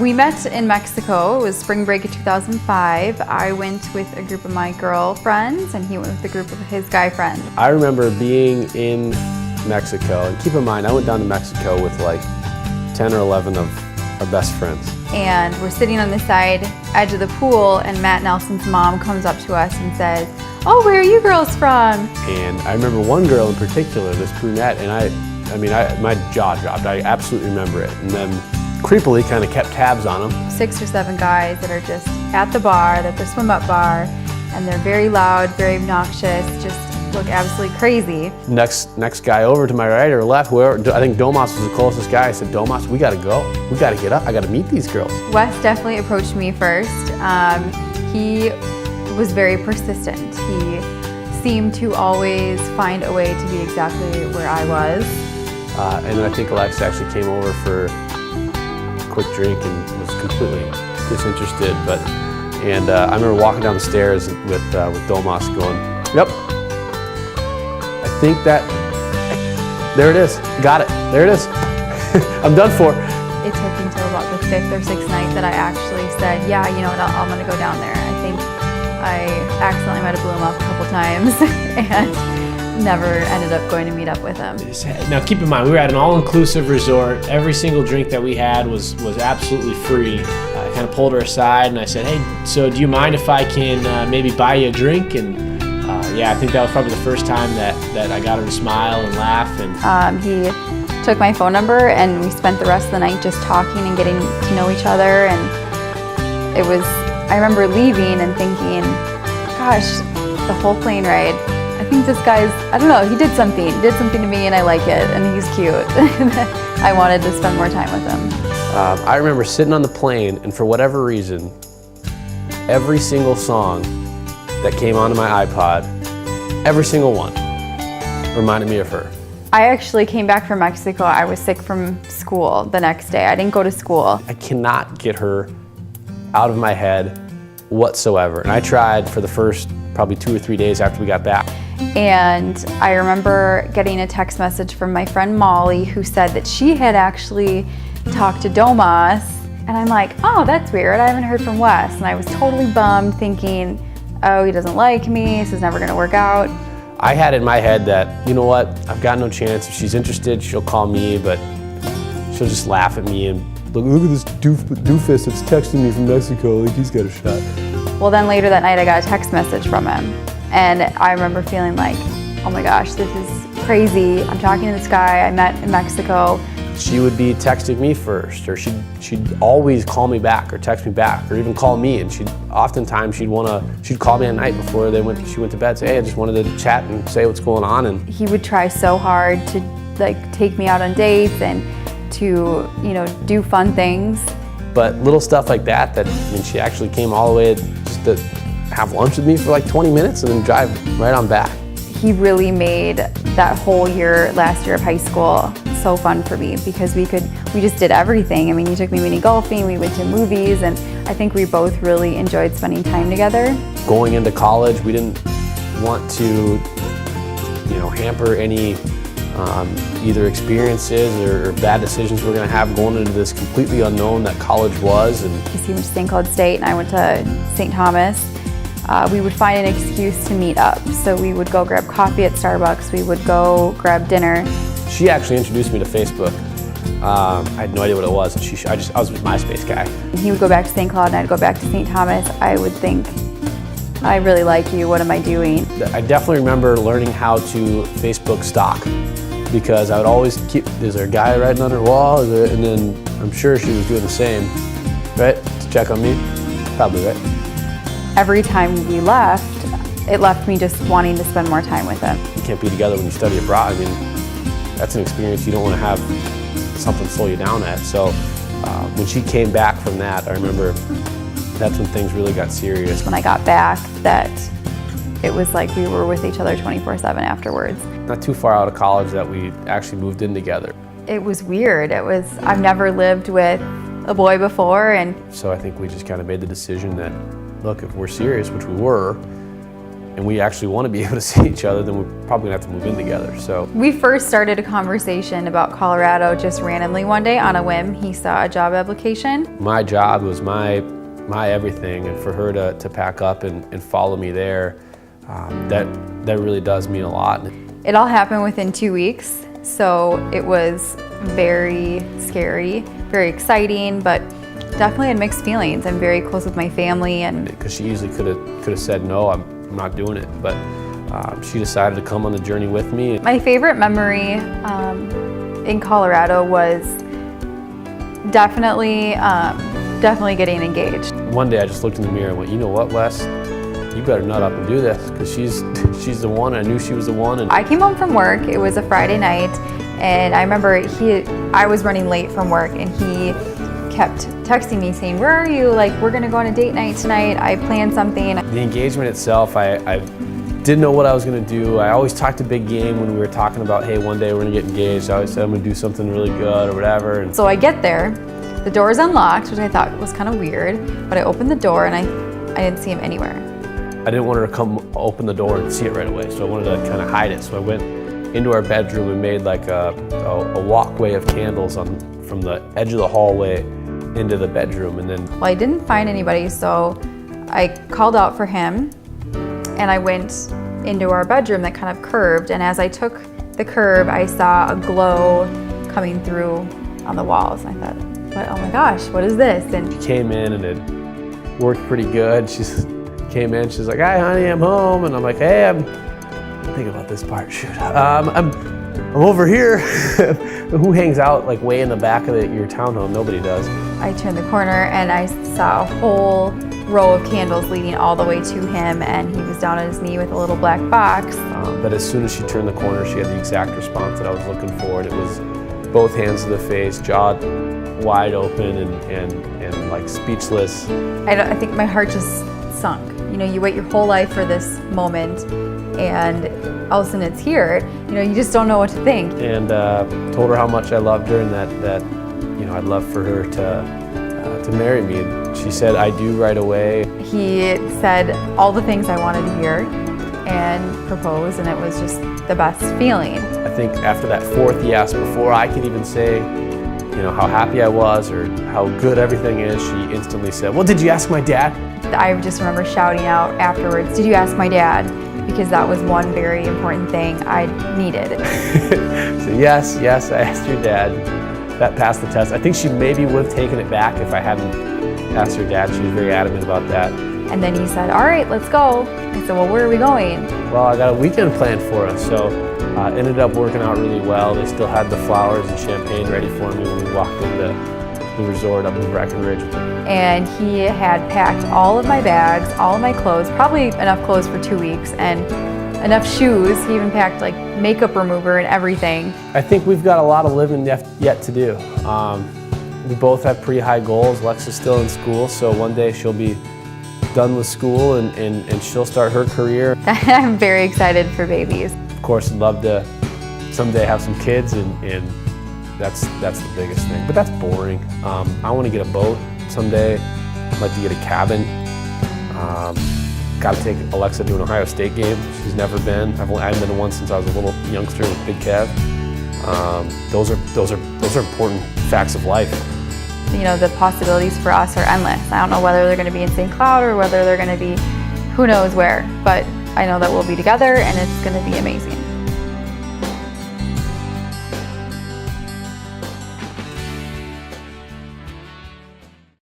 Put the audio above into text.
We met in Mexico. It was spring break of 2005. I went with a group of my girlfriends and he went with a group of his guy friends. I remember being in Mexico, and keep in mind I went down to Mexico with like 10 or 11 of our best friends. And we're sitting on the side edge of the pool and Matt Nelson's mom comes up to us and says, "Oh, where are you girls from?" And I remember one girl in particular, this brunette, and my jaw dropped. I absolutely remember it. And then creepily kind of kept tabs on them. 6 or 7 guys that are just at the bar, at the swim up bar, and they're very loud, very obnoxious, just look absolutely crazy. Next guy over to my right or left, whoever, I think Domas was the closest guy. I said, "Domas, we gotta go. We gotta get up. I gotta meet these girls." Wes definitely approached me first. He was very persistent. He seemed to always find a way to be exactly where I was. And I think Alexa actually came over for a quick drink and was completely disinterested. I remember walking down the stairs with Domas going, "Yep, I think that, there it is, got it, there it is, I'm done for." It took until about the 5th or 6th night that I actually said, "Yeah, you know what, I'm gonna go down there." I think I accidentally might have blew him up a couple times and never ended up going to meet up with him. Now keep in mind, we were at an all-inclusive resort. Every single drink that we had was absolutely free. I kind of pulled her aside and I said, "Hey, so do you mind if I can maybe buy you a drink?" And yeah, I think that was probably the first time that I got her to smile and laugh. And he took my phone number and we spent the rest of the night just talking and getting to know each other. And I remember leaving and thinking, gosh, the whole plane ride, I think this guy's, I don't know, he did something to me and I like it and he's cute. I wanted to spend more time with him. I remember sitting on the plane and for whatever reason, every single song that came onto my iPod, every single one, reminded me of her. I actually came back from Mexico. I was sick from school the next day. I didn't go to school. I cannot get her out of my head whatsoever. And I tried for the first probably 2 or 3 days after we got back. And I remember getting a text message from my friend Molly who said that she had actually talked to Domas. And I'm like, "Oh, that's weird. I haven't heard from Wes." And I was totally bummed thinking, "Oh, he doesn't like me. This is never gonna work out." I had in my head that, you know what, I've got no chance. If she's interested, she'll call me, but she'll just laugh at me and look at this doofus that's texting me from Mexico, like he's got a shot. Well, then later that night I got a text message from him. And I remember feeling like, oh my gosh, this is crazy. I'm talking to this guy I met in Mexico. She would be texting me first, or she'd always call me back or text me back or even call me, and oftentimes she'd call me at night before she went to bed, say, "Hey, I just wanted to chat and say what's going on." And he would try so hard to take me out on dates and to, do fun things. But little stuff like that, she actually came all the way just to have lunch with me for like 20 minutes and then drive right on back. He really made that whole last year of high school so fun for me because we just did everything. He took me mini golfing, we went to movies, and I think we both really enjoyed spending time together. Going into college, we didn't want to, hamper any either experiences or bad decisions we're going to have going into this completely unknown that college was. And because he went to St. Cloud State and I went to St. Thomas, we would find an excuse to meet up. So we would go grab coffee at Starbucks, we would go grab dinner. She actually introduced me to Facebook. I had no idea what it was, and I was a MySpace guy. He would go back to St. Cloud and I'd go back to St. Thomas. I would think, I really like you, what am I doing? I definitely remember learning how to Facebook stalk, because I would always is there a guy writing on her wall? And then I'm sure she was doing the same, right? To check on me? Probably, right? Every time we left, it left me just wanting to spend more time with him. You can't be together when you study abroad. That's an experience you don't want to have something slow you down at. So when she came back from that, I remember that's when things really got serious. When I got back, that it was like we were with each other 24/7 afterwards. Not too far out of college that we actually moved in together. It was weird. I've never lived with a boy before, and so I think we just kind of made the decision that, look, if we're serious, which we were, and we actually want to be able to see each other, then we're probably gonna have to move in together. So We first started a conversation about Colorado just randomly one day on a whim. He saw a job application. my job was my everything, and for her to pack up and follow me there, that really does mean a lot. It all happened within 2 weeks, so it was very scary, very exciting, but definitely had mixed feelings. I'm very close with my family, and Because she easily could have said no, I'm not doing it, but she decided to come on the journey with me. my favorite memory in Colorado was definitely getting engaged. One day I just looked in the mirror and went, you know what, Wes? You better nut up and do this, because she's the one. I knew she was the one. And I came home from work, it was a Friday night, and I remember I was running late from work, and he kept texting me saying, where are you? Like, we're gonna go on a date night tonight, I planned something. the engagement itself, I didn't know what I was going to do. I always talked a big game when we were talking about, hey, one day we're going to get engaged. I always said I'm going to do something really good or whatever. And So I get there, the door is unlocked, which I thought was kind of weird, but I opened the door and I didn't see him anywhere. I didn't want her to come open the door and see it right away, so I wanted to kind of hide it. So I went into our bedroom and made like a walkway of candles from the edge of the hallway into the bedroom, and then Well, I didn't find anybody, so I called out for him, and I went into our bedroom that kind of curved, and as I took the curve, I saw a glow coming through on the walls. I thought, what, oh my gosh, what is this? And she came in and it worked pretty good. She came in, she's like, hi honey, I'm home. And I'm like, hey, I'm thinking about this part, shoot. I'm over here. Who hangs out like way in the back of your townhome? Nobody does. I turned the corner and I saw a whole row of candles leading all the way to him, and he was down on his knee with a little black box. But as soon as she turned the corner, she had the exact response that I was looking for, and it was both hands to the face, jaw wide open, and like speechless. I think my heart just sunk. You know, you wait your whole life for this moment, and all of a sudden it's here. You know, you just don't know what to think. And told her how much I loved her, and that I'd love for her to marry me. And she said, I do, right away. He said all the things I wanted to hear and proposed, and it was just the best feeling. I think after that fourth yes, before I could even say, how happy I was or how good everything is, she instantly said, well, did you ask my dad? I just remember shouting out afterwards, did you ask my dad? Because that was one very important thing I needed. So yes, I asked your dad. That passed the test. I think she maybe would have taken it back if I hadn't asked her dad. She was very adamant about that. And then he said, all right, let's go. I said, well, where are we going? Well, I got a weekend planned for us, so ended up working out really well. They still had the flowers and champagne ready for me when we walked into the resort up in Breckenridge. And he had packed all of my bags, all of my clothes, probably enough clothes for 2 weeks, and enough shoes. He even packed like makeup remover and everything. I think we've got a lot of living yet to do. We both have pretty high goals. Alexa's still in school, so one day she'll be done with school and she'll start her career. I'm very excited for babies. Of course, I'd love to someday have some kids, and that's the biggest thing. But that's boring. I want to get a boat someday. I'd like to get a cabin. Got to take Alexa to an Ohio State game. She's never been. I haven't been to one since I was a little youngster with Big Kev. Those are important facts of life. You know, the possibilities for us are endless. I don't know whether they're going to be in St. Cloud or whether they're going to be who knows where, but I know that we'll be together and it's going to be amazing.